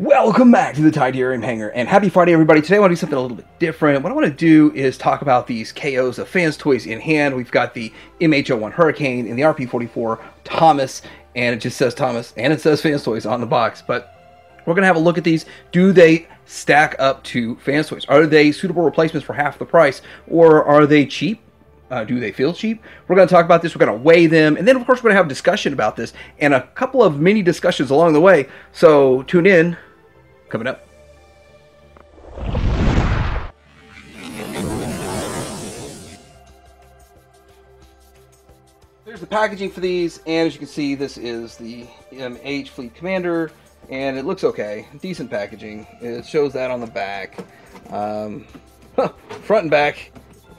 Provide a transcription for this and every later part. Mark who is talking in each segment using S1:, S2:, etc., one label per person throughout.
S1: Welcome back to the Tidarium Hangar, and happy Friday, everybody. Today I want to do something a little bit different. What I want to do is talk about these KOs of Fanstoys in hand. We've got the MH01 Hurricane and the RP44 Thomas, and it just says Thomas, and it says Fanstoys on the box. But we're going to have a look at these. Do they stack up to Fanstoys? Are they suitable replacements for half the price, or are they cheap? Do they feel cheap? We're going to talk about this. We're going to weigh them. And then, of course, we're going to have a discussion about this and a couple of mini discussions along the way. So tune in. Coming up. There's the packaging for these. And as you can see, this is the MH Fleet Commander. And it looks okay. Decent packaging. It shows that on the back. Front and back.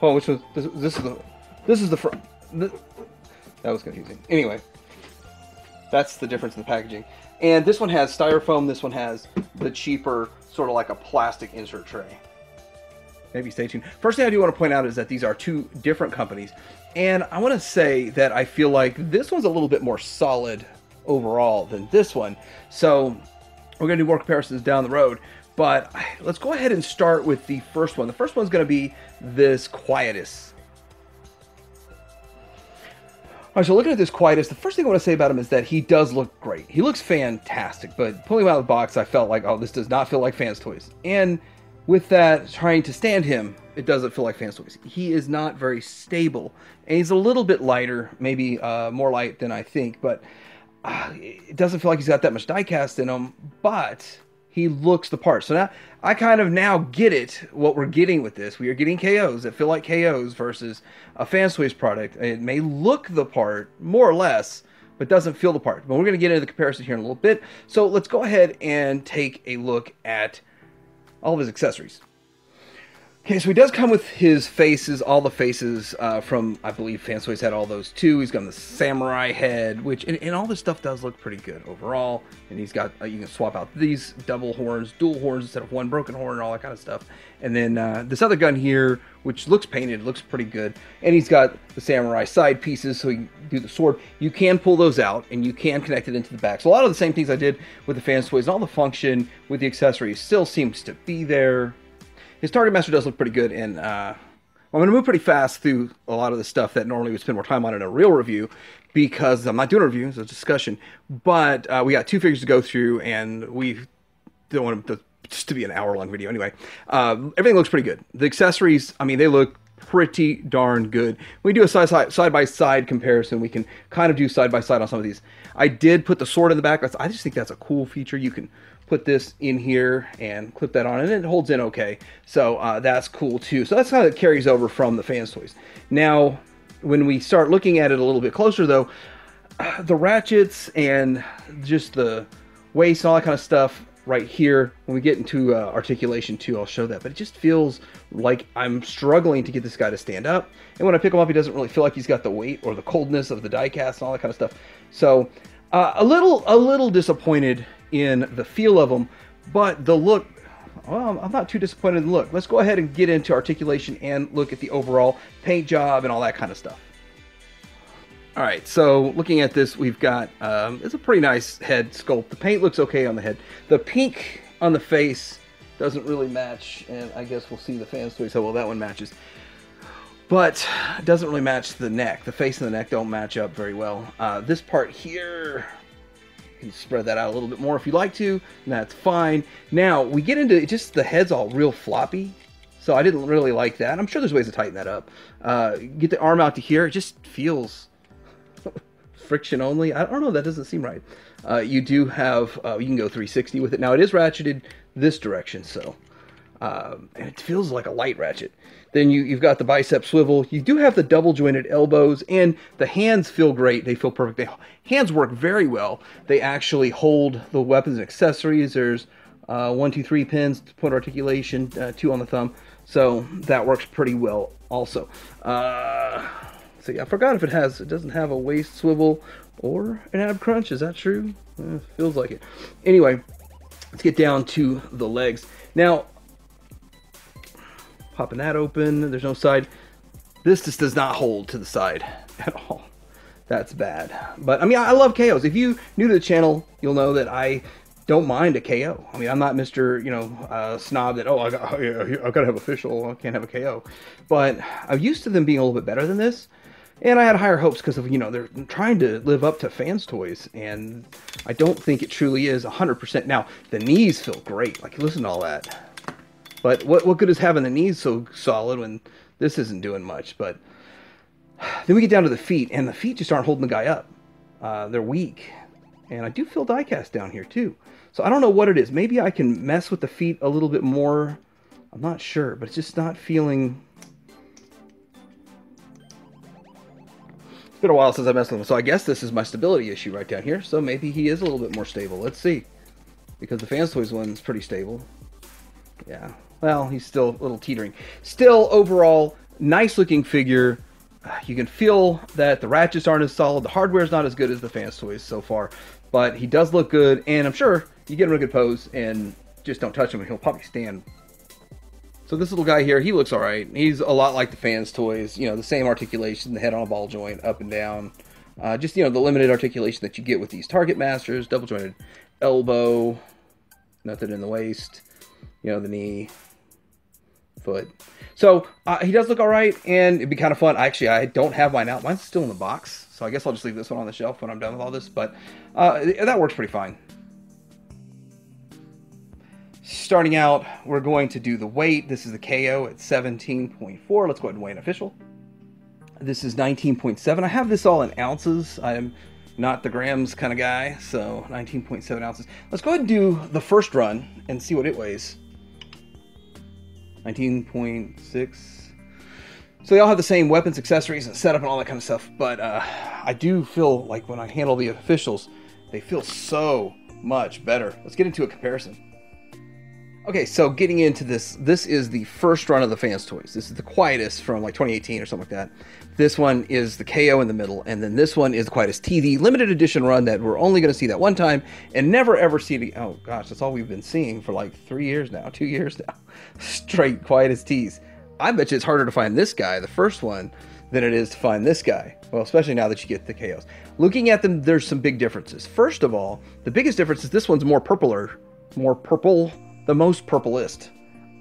S1: Oh, which was this is the front. That was confusing. Anyway, that's the difference in the packaging. And this one has styrofoam. This one has the cheaper, sort of like a plastic insert tray. Maybe stay tuned. First thing I do want to point out is that these are two different companies, and I want to say that I feel like this one's a little bit more solid overall than this one. So we're going to do more comparisons down the road. But let's go ahead and start with the first one. The first one's going to be this Quietus. All right, so looking at this Quietus, the first thing I want to say about him is that he does look great. He looks fantastic, but pulling him out of the box, I felt like, oh, this does not feel like Fanstoys. And with that, trying to stand him, it doesn't feel like Fanstoys. He is not very stable, and he's a little bit lighter, maybe more light than I think, but it doesn't feel like he's got that much diecast in him, but he looks the part. So now I kind of now get it, what we're getting with this. We are getting KOs that feel like KOs versus a Fanstoys product. It may look the part, more or less, but doesn't feel the part. But we're going to get into the comparison here in a little bit. So let's go ahead and take a look at all of his accessories. Okay, so he does come with his faces, all the faces from, I believe Fanstoys had all those too. He's got the samurai head, which, and all this stuff does look pretty good overall. And he's got, you can swap out these double horns, dual horns instead of one broken horn and all that kind of stuff. And then this other gun here, which looks painted, looks pretty good. And he's got the samurai side pieces, so you can do the sword. You can pull those out, and you can connect it into the back. So a lot of the same things I did with the Fanstoys, and all the function with the accessories still seems to be there. His target master does look pretty good, and I'm going to move pretty fast through a lot of the stuff that normally we spend more time on in a real review, because I'm not doing a review, it's a discussion. But we got two figures to go through, and we don't want to just to be an hour-long video anyway. Everything looks pretty good. The accessories, I mean, they look pretty darn good. When we do a side-by-side comparison, we can kind of do side-by-side on some of these. I did put the sword in the back. I just think that's a cool feature. You can put this in here and clip that on, and it holds in okay. So that's cool too. So that's how it carries over from the Fanstoys. Now, when we start looking at it a little bit closer though, the ratchets and just the waist and all that kind of stuff right here, when we get into articulation too, I'll show that. But it just feels like I'm struggling to get this guy to stand up. And when I pick him up, he doesn't really feel like he's got the weight or the coldness of the die cast and all that kind of stuff. So a little disappointed in the feel of them, but the look, well, I'm not too disappointed in the look. Let's go ahead and get into articulation and look at the overall paint job and all that kind of stuff. All right, so looking at this, we've got, it's a pretty nice head sculpt. The paint looks okay on the head. The pink on the face doesn't really match, and I guess we'll see the Fanstoys how well that one matches. But it doesn't really match the neck. The face and the neck don't match up very well. This part here, you can spread that out a little bit more if you'd like to, and that's fine. Now, we get into just the head's all real floppy, so I didn't really like that. I'm sure there's ways to tighten that up. Get the arm out to here, it just feels friction only. I don't know, that doesn't seem right. You do have, you can go 360 with it. Now, it is ratcheted this direction, so, and it feels like a light ratchet. Then you've got the bicep swivel. You do have the double jointed elbows, and the hands feel great. They feel perfect. The hands work very well. They actually hold the weapons and accessories. There's 1, 2, 3 pins to put articulation, 2 on the thumb. So that works pretty well also. So yeah, I forgot if it doesn't have a waist swivel or an ab crunch. Is that true? Feels like it. Anyway, let's get down to the legs. Now, popping that open, there's no side. This just does not hold to the side at all. That's bad. But I mean, I love KOs. If you new to the channel, you'll know that I don't mind a KO. I mean, I'm not Mr. Snob that, oh, I got to have official, I can't have a KO. But I'm used to them being a little bit better than this. And I had higher hopes because of, they're trying to live up to Fanstoys. And I don't think it truly is 100%. Now, the knees feel great. Like, listen to all that. But what good is having the knees so solid when this isn't doing much? But then we get down to the feet, and the feet just aren't holding the guy up. They're weak. And I do feel die-cast down here, too. So I don't know what it is. Maybe I can mess with the feet a little bit more. I'm not sure, but it's just not feeling... It's been a while since I messed with him, so I guess this is my stability issue right down here. So maybe he is a little bit more stable. Let's see. Because the Fanstoys one's pretty stable. Yeah. Well, he's still a little teetering. Still, overall, nice-looking figure. You can feel that the ratchets aren't as solid. The hardware's not as good as the Fanstoys so far. But he does look good, and I'm sure you get him in a good pose and just don't touch him, and he'll probably stand. So this little guy here, he looks all right. He's a lot like the Fanstoys. The same articulation, the head on a ball joint, up and down. Just, the limited articulation that you get with these Target Masters. Double jointed elbow. Nothing in the waist. The knee. Foot. So he does look all right, and it'd be kind of fun. Actually, I don't have mine out. Mine's still in the box. So I guess I'll just leave this one on the shelf when I'm done with all this. But that works pretty fine. Starting out, we're going to do the weight. This is the KO at 17.4. Let's go ahead and weigh an official. This is 19.7. I have this all in ounces. I'm not the grams kind of guy, so 19.7 ounces. Let's go ahead and do the first run and see what it weighs. 19.6. So they all have the same weapons, accessories, and setup and all that kind of stuff. But I do feel like when I handle the officials, they feel so much better. Let's get into a comparison. Okay, so getting into this, this is the first run of the Fanstoys. This is the quietest from like 2018 or something like that. This one is the KO in the middle, and then this one is the quietest T, the limited edition run that we're only going to see that one time and never ever see it. Oh gosh, that's all we've been seeing for like 3 years now, 2 years now. Straight quietest T's. I bet you it's harder to find this guy, the first one, than it is to find this guy. Well, especially now that you get the KOs. Looking at them, there's some big differences. First of all, the biggest difference is this one's more purple, the most purplest.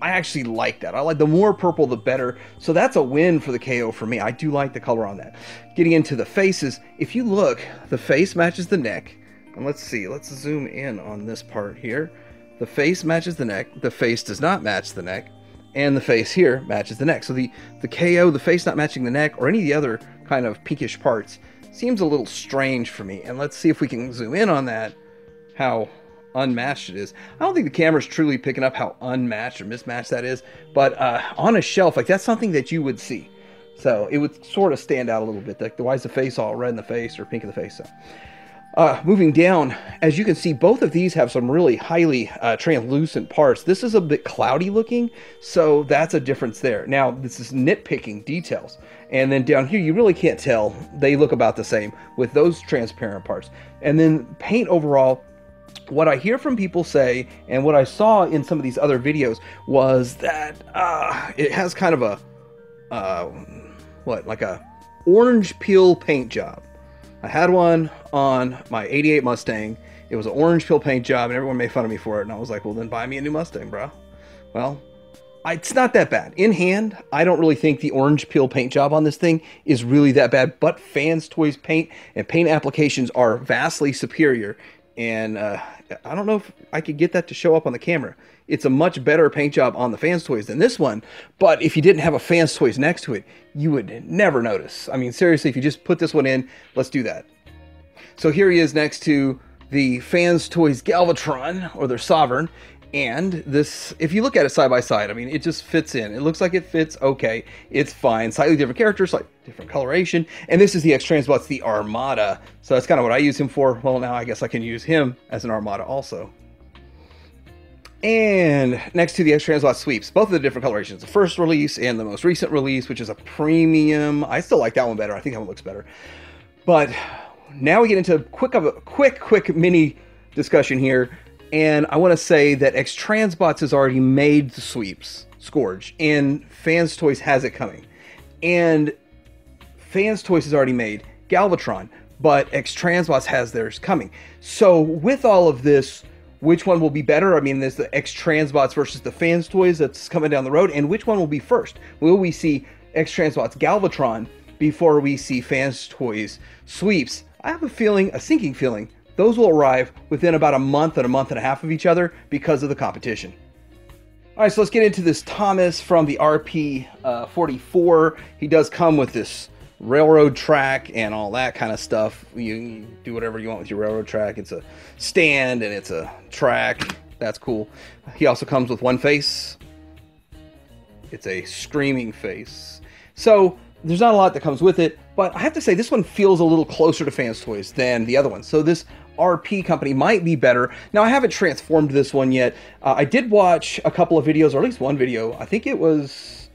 S1: I actually like that. I like the more purple, the better. So that's a win for the KO for me. I do like the color on that. Getting into the faces, if you look, the face matches the neck. And let's see, let's zoom in on this part here. The face matches the neck. The face does not match the neck. And the face here matches the neck. So the KO, the face not matching the neck, or any of the other kind of pinkish parts, seems a little strange for me. And let's see if we can zoom in on that, how unmatched it is. I don't think the camera's truly picking up how unmatched or mismatched that is, but on a shelf, like, that's something that you would see. So it would sort of stand out a little bit. Like, why is the face all red in the face or pink in the face? So moving down, as you can see, both of these have some really highly translucent parts. This is a bit cloudy looking, so that's a difference there. Now, this is nitpicking details. And then down here, you really can't tell. They look about the same with those transparent parts. And then paint overall, what I hear from people say, and what I saw in some of these other videos, was that it has kind of a, like a orange peel paint job. I had one on my 88 Mustang. It was an orange peel paint job, and everyone made fun of me for it. And I was like, well, then buy me a new Mustang, bro. Well, it's not that bad. In hand, I don't really think the orange peel paint job on this thing is really that bad, but Fanstoys paint and paint applications are vastly superior. And I don't know if I could get that to show up on the camera. It's a much better paint job on the Fanstoys than this one, but if you didn't have a Fanstoys next to it, you would never notice. I mean, seriously, if you just put this one in, let's do that. So here he is next to the Fanstoys Galvatron, or their Sovereign, and this, if you look at it side by side, I mean, it just fits in. It looks like it fits okay. It's fine. Slightly different character, slightly different coloration. And this is the X-Transbot's the Armada. So that's kind of what I use him for. Well, now I guess I can use him as an Armada also. And next to the X-Transbot Sweeps, both of the different colorations. The first release and the most recent release, which is a premium. I still like that one better. I think that one looks better. But now we get into a quick mini discussion here. And I want to say that X-Transbots has already made the Sweeps, Scourge, and Fanstoys has it coming. And Fanstoys has already made Galvatron, but X-Transbots has theirs coming. So with all of this, which one will be better. I mean, there's the X-Transbots versus the Fanstoys that's coming down the road, and which one will be first? Will we see X-Transbots Galvatron before we see Fanstoys Sweeps? I have a feeling, a sinking feeling, those will arrive within about a month and a half of each other because of the competition. All right, so let's get into this Thomas from the RP44. He does come with this railroad track and all that kind of stuff. You do whatever you want with your railroad track. It's a stand and it's a track. That's cool. He also comes with one face. It's a screaming face. So there's not a lot that comes with it, but I have to say this one feels a little closer to Fanstoys than the other one. So this RP company might be better. Now, I haven't transformed this one yet. I did watch a couple of videos, or at least one video. I think it was,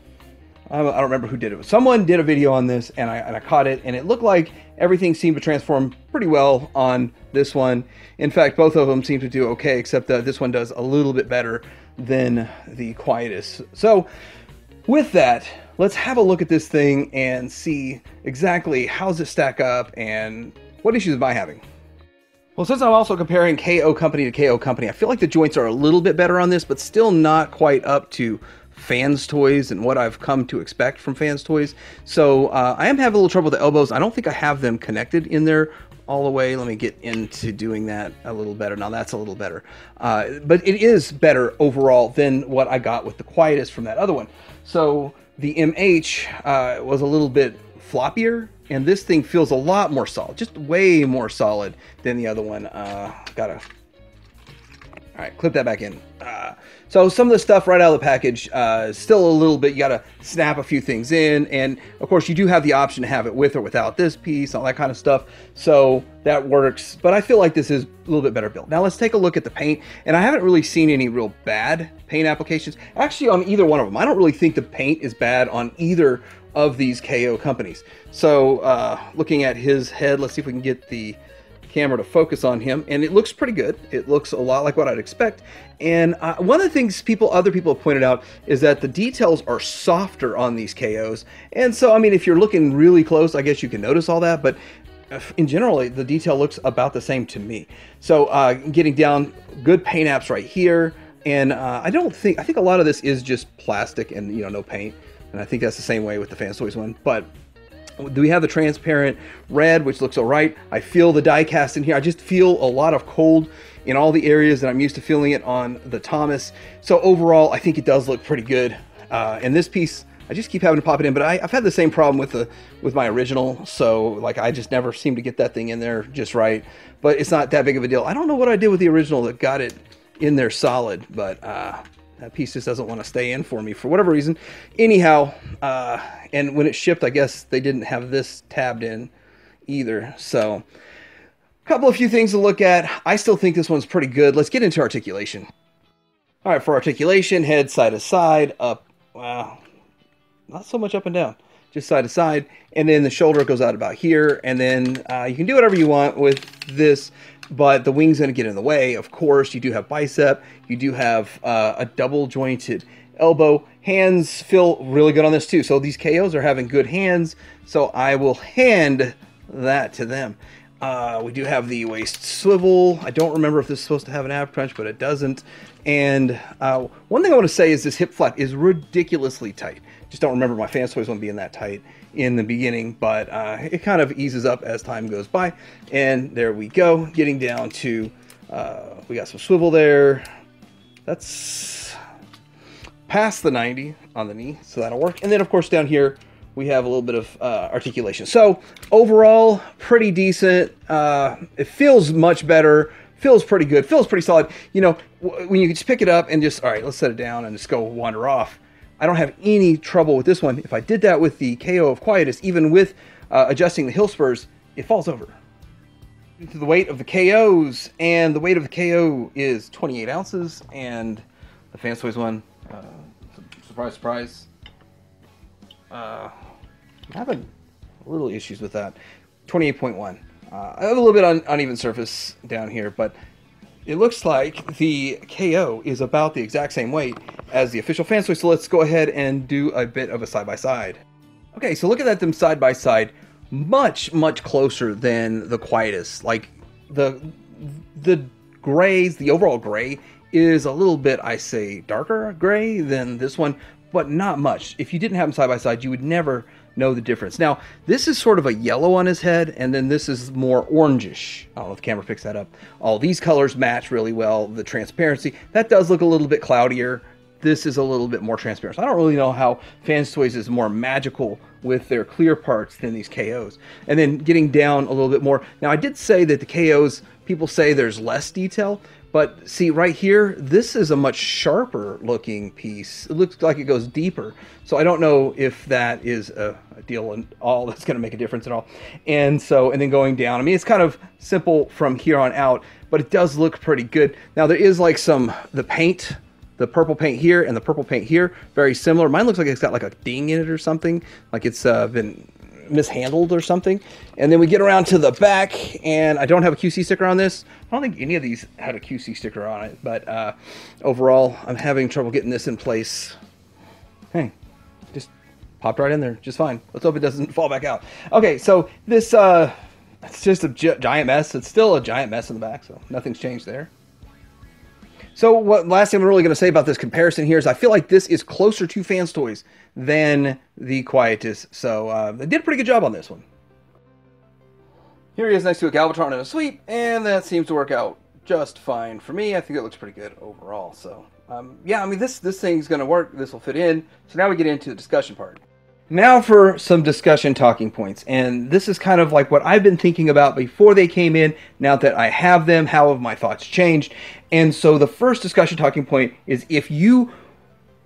S1: I don't remember who did it. Someone did a video on this, and I caught it, and it looked like everything seemed to transform pretty well on this one. In fact, both of them seem to do okay, except that this one does a little bit better than the Quietus. So with that, let's have a look at this thing and see exactly how does it stack up and what issues am I having. Well, since I'm also comparing KO company to KO company, I feel like the joints are a little bit better on this, but still not quite up to Fanstoys and what I've come to expect from Fanstoys. So I am having a little trouble with the elbows. I don't think I have them connected in there all the way. Let me get into doing that a little better. Now that's a little better. But it is better overall than what I got with the Quietus from that other one. So the MH was a little bit floppier, and this thing feels a lot more solid, just way more solid than the other one. All right, clip that back in. So some of the stuff right out of the package, still a little bit, you gotta snap a few things in, and of course you do have the option to have it with or without this piece, all that kind of stuff, so that works, but I feel like this is a little bit better built. Now let's take a look at the paint, and I haven't really seen any real bad paint applications, actually on either one of them. I don't really think the paint is bad on either of these KO companies. So looking at his head, let's see if we can get the camera to focus on him, and it looks pretty good. It looks a lot like what I'd expect. And one of the things other people have pointed out is that the details are softer on these KOs. And so, I mean, if you're looking really close, I guess you can notice all that, but in general, the detail looks about the same to me. So getting down, good paint apps right here. And I think a lot of this is just plastic and, you know, no paint. And I think that's the same way with the Fanstoys one. But do we have the transparent red, which looks all right? I feel the die cast in here. I just feel a lot of cold in all the areas that I'm used to feeling it on the Thomas. So overall, I think it does look pretty good. And this piece, I just keep having to pop it in, but I've had the same problem with my original. So like, I just never seem to get that thing in there just right, but it's not that big of a deal. I don't know what I did with the original that got it in there solid, but that piece just doesn't want to stay in for me for whatever reason. Anyhow, and when it shipped, I guess they didn't have this tabbed in either. So a few things to look at. I still think this one's pretty good. Let's get into articulation. All right, for articulation, head side to side, up, wow, not so much up and down, just side to side. And then the shoulder goes out about here. And then you can do whatever you want with this, but the wing's going to get in the way. Of course, you do have bicep. You do have a double jointed elbow. Hands feel really good on this too. So these KOs are having good hands. So I will hand that to them. We do have the waist swivel. I don't remember if this is supposed to have an ab crunch, but it doesn't. And one thing I want to say is this hip flap is ridiculously tight. Just don't remember my Fanstoys one being that tight in the beginning, but it kind of eases up as time goes by. And there we go, getting down to, we got some swivel there. That's past the 90 on the knee, so that'll work. And then of course down here, we have a little bit of articulation. So overall, pretty decent. It feels much better, feels pretty good, feels pretty solid. You know, when you just pick it up and just, all right, let's set it down and just go wander off. I don't have any trouble with this one. If I did that with the KO of Quietus, even with adjusting the heel spurs, it falls over. To the weight of the KOs, and the weight of the KO is 28 ounces, and the Fanstoys one, surprise, surprise, I'm having little issues with that. 28.1. I have a little bit uneven surface down here, but it looks like the KO is about the exact same weight as the official Fanstoys, so let's go ahead and do a bit of a side-by-side. Okay, so look at them side-by-side, much, much closer than the Quietus. Like, the grays, the overall gray is a little bit, I say, darker gray than this one, but not much. If you didn't have them side by side, you would never know the difference. Now, this is sort of a yellow on his head, and then this is more orangish. I don't know if the camera picks that up. All these colors match really well. The transparency, that does look a little bit cloudier. This is a little bit more transparent. So I don't really know how Fanstoys is more magical with their clear parts than these KOs. And then getting down a little bit more. Now, I did say that the KOs, people say there's less detail, but see right here, this is a much sharper looking piece. It looks like it goes deeper. So I don't know if that is a deal at all that's going to make a difference at all. And then going down, I mean, it's kind of simple from here on out, but it does look pretty good. Now there is like the paint, the purple paint here and the purple paint here, very similar. Mine looks like it's got like a ding in it or something, like it's been mishandled or something. And then we get around to the back, and I don't have a QC sticker on this. I don't think any of these had a QC sticker on it, but overall, I'm having trouble getting this in place. Hey, just popped right in there, just fine. Let's hope it doesn't fall back out. Okay, so this, it's just a giant mess. It's still a giant mess in the back, so nothing's changed there. So what last thing I'm really going to say about this comparison here is I feel like this is closer to Fanstoys than the Quietus. So they did a pretty good job on this one. Here he is next to a Galvatron and a sweep, and that seems to work out just fine for me. I think it looks pretty good overall. So yeah, I mean, this thing's going to work. This will fit in. So now we get into the discussion part. Now for some discussion talking points, and this is kind of like what I've been thinking about before they came in. Now that I have them, how have my thoughts changed? And so the first discussion talking point is, if you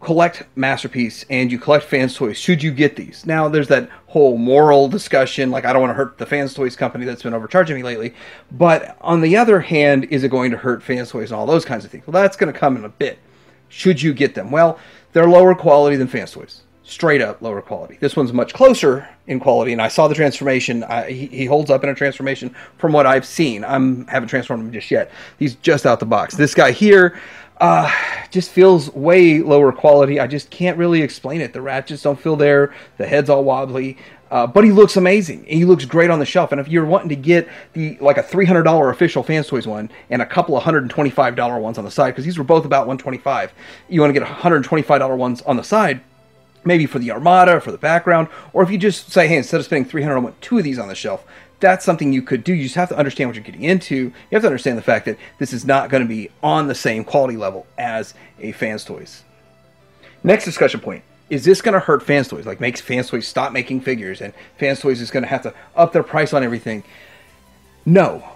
S1: collect Masterpiece and you collect Fanstoys, should you get these? Now there's that whole moral discussion, like I don't want to hurt the Fanstoys company that's been overcharging me lately, but on the other hand, is it going to hurt Fanstoys and all those kinds of things? Well, that's going to come in a bit. Should you get them? Well, they're lower quality than Fanstoys. Straight up lower quality. This one's much closer in quality, and I saw the transformation. He holds up in a transformation from what I've seen. I haven't transformed him just yet. He's just out the box. This guy here just feels way lower quality. I just can't really explain it. The ratchets don't feel there. The head's all wobbly. But he looks amazing. He looks great on the shelf. And if you're wanting to get like a $300 official Fanstoys one and a couple of $125 ones on the side, because these were both about $125, you want to get $125 ones on the side, maybe for the Armada, for the background, or if you just say, hey, instead of spending $300, I want 2 of these on the shelf, that's something you could do. You just have to understand what you're getting into. You have to understand the fact that this is not going to be on the same quality level as a Fanstoys. Next discussion point. Is this going to hurt Fanstoys? Like, makes Fanstoys stop making figures, and Fanstoys is going to have to up their price on everything? No.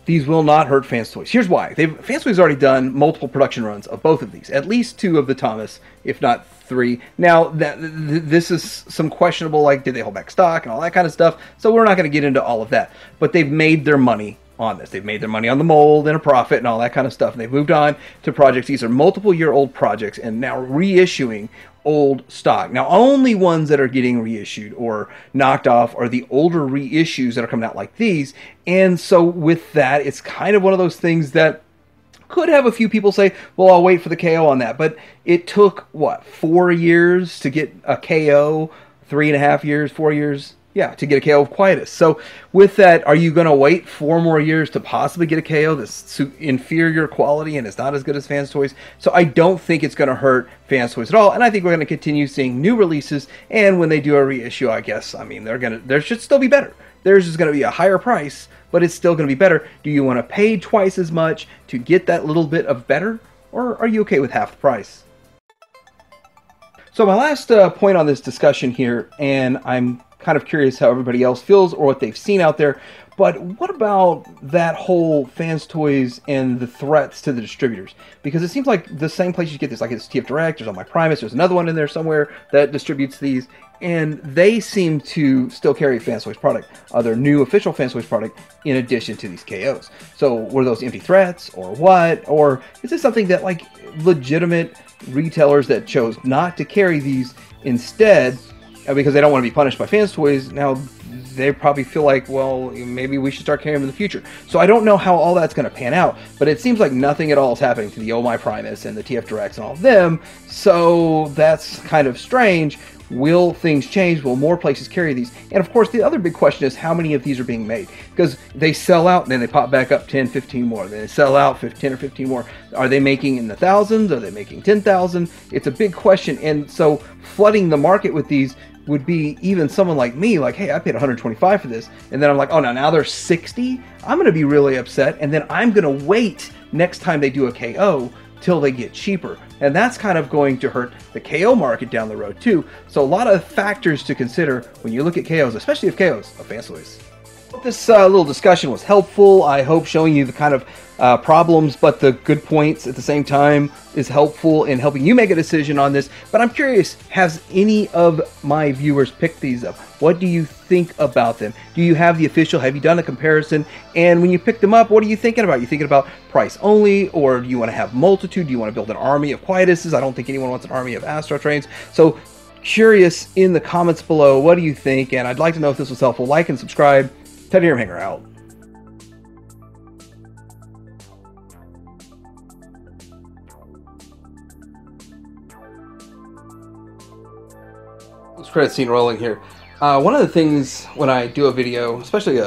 S1: These will not hurt Fanstoys. Here's why. Fanstoys has already done multiple production runs of both of these. At least 2 of the Thomas, if not 3. Now, this is some questionable, like, did they hold back stock and all that kind of stuff? So we're not going to get into all of that. But they've made their money on this. They've made their money on the mold and a profit and all that kind of stuff. And they've moved on to projects. These are multiple-year-old projects, and now reissuing old stock. Now, only ones that are getting reissued or knocked off are the older reissues that are coming out like these. And so with that, it's kind of one of those things that could have a few people say, well, I'll wait for the KO on that. But it took, what, 4 years to get a KO? 3.5 years, 4 years? Yeah, to get a KO of Quietus. So with that, are you going to wait 4 more years to possibly get a KO that's inferior quality and it's not as good as Fanstoys? So I don't think it's going to hurt Fanstoys at all. And I think we're going to continue seeing new releases. And when they do a reissue, I guess, I mean, there should still be better. Theirs is going to be a higher price, but it's still going to be better. Do you want to pay twice as much to get that little bit of better? Or are you okay with half the price? So my last point on this discussion here, and I'm kind of curious how everybody else feels or what they've seen out there, but what about that whole Fanstoys and the threats to the distributors? Because it seems like the same place you get this, like it's TF Direct, there's on my Primus, there's another one in there somewhere that distributes these, and they seem to still carry a Fanstoys product, their new official Fanstoys product, in addition to these KOs. So were those empty threats or what? Or is this something that, like, legitimate retailers that chose not to carry these instead because they don't want to be punished by Fanstoys, now they probably feel like, well, maybe we should start carrying them in the future. So I don't know how all that's going to pan out, but it seems like nothing at all is happening to the Oh My Primus and the TF Directs and all of them, so that's kind of strange. Will things change? Will more places carry these? And of course, the other big question is how many of these are being made? Because they sell out, and then they pop back up 10, 15 more. Then they sell out 10 or 15 more. Are they making in the thousands? Are they making 10,000? It's a big question. And so flooding the market with these would be even someone like me, like, hey, I paid $125 for this. And then I'm like, oh, now they're 60? I'm going to be really upset. And then I'm going to wait next time they do a KO till they get cheaper. And that's kind of going to hurt the KO market down the road too. So a lot of factors to consider when you look at KOs, especially if KOs of Fanstoys. Hope this little discussion was helpful. I hope showing you the kind of problems but the good points at the same time is helpful in helping you make a decision on this. But I'm curious, has any of my viewers picked these up? What do you think about them? Do you have the official? Have you done a comparison? And when you pick them up, what are you thinking about? Are you thinking about price only, or do you want to have multitude? Do you want to build an army of Quietuses? I don't think anyone wants an army of Astro Trains. So curious in the comments below, what do you think? And I'd like to know if this was helpful. Like and subscribe. Teddy Hanger out. Let's credit scene rolling here. One of the things when I do a video, especially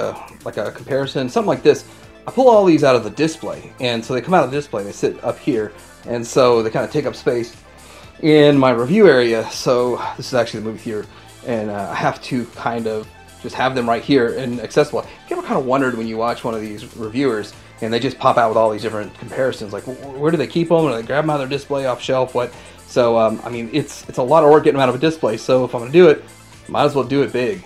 S1: like a comparison, something like this, I pull all these out of the display, and so they come out of the display and they sit up here, and so they kind of take up space in my review area. So this is actually the movie theater, and I have to kind of just have them right here and accessible. You ever kind of wondered when you watch one of these reviewers and they just pop out with all these different comparisons, like where do they keep them? Or they grab them out of their display off shelf? What? So I mean, it's a lot of work getting them out of a display. So if I'm gonna do it, might as well do it big.